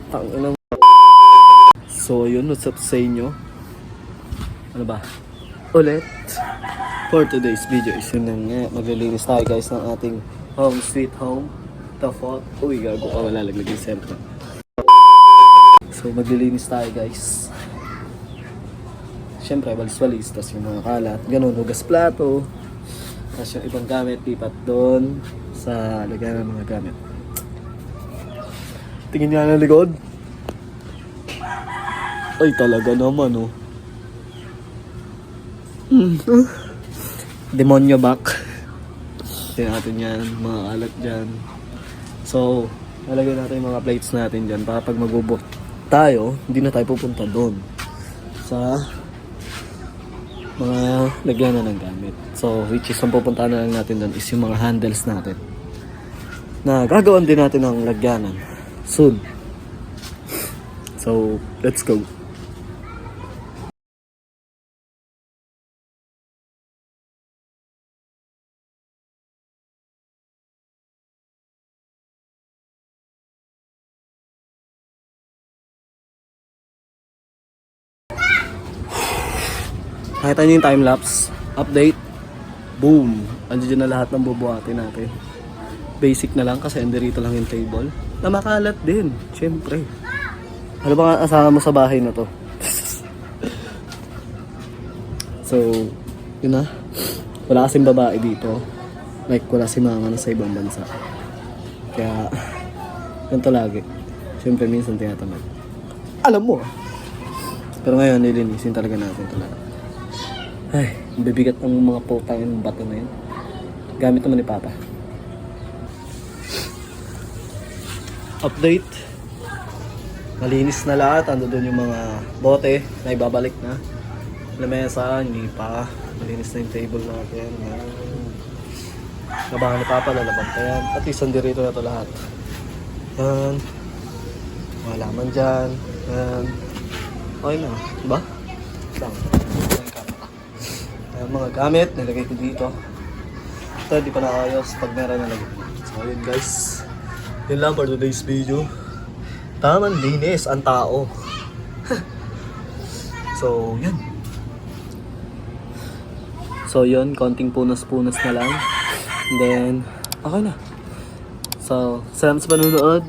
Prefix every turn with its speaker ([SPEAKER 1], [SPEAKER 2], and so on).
[SPEAKER 1] Tanginang. So yun, what's up sa inyo? Ano ba? Ulit. For today's video is yun lang nga. Maglilinis tayo guys ng ating home sweet home. The fault. Uy, gago ka, wala laglag yung cellphone. So maglilinis tayo guys. Siyempre, walis-walis. Tapos yung mga kalat. Ganun, hugas plato. Tapos yung ibang gamit, lipat doon sa lagyan ng mga gamit. Tingin nga ng likod. Ay, talaga naman, oh. Demonyo back. Tingnan natin yan, mga kalat dyan. So, lalagyan natin yung mga plates natin dyan para pag magbubot tayo, hindi na tayo pupunta doon sa mga lagyan na ng gamit. So, which is ang pupunta na lang natin doon is yung mga handles natin na gagawan din natin ng lagyanan soon. So, let's go. Nakita niyo yung time-lapse update. Boom! Andiyan na lahat ng bubuhatin natin. Basic na lang kasi nandito lang yung table. Na makalat din, syempre. Ano ba nga asawa mo sa bahay na to? So, yun na. Wala kasing babae dito. Like, wala si mama na sa ibang bansa. Kaya, ganito lagi. Syempre, minsan tinatamad. Alam mo. Pero ngayon, nilinisin talaga natin talaga. Ay, bibigat ang mga putang yung bato na yun. Gamit naman ni Papa. Update. Malinis na lahat. Ando doon yung mga bote na ibabalik na. Lamesa, hindi pa. Malinis na yung table natin. Labangan ni Papa, lalaban pa yan. At least andirito na ito lahat. Yan. Mga laman dyan. Yan. Okay na, diba? Lang. Mga gamit, nilagay ko dito. Ito, di pa naayos pag meron na lagay. So, yun guys. Yun lang for today's video. Tamang linis ang tao. So, yun. So, yun. Konting punas-punas na lang. And then, okay na. So, salamat sa panunood.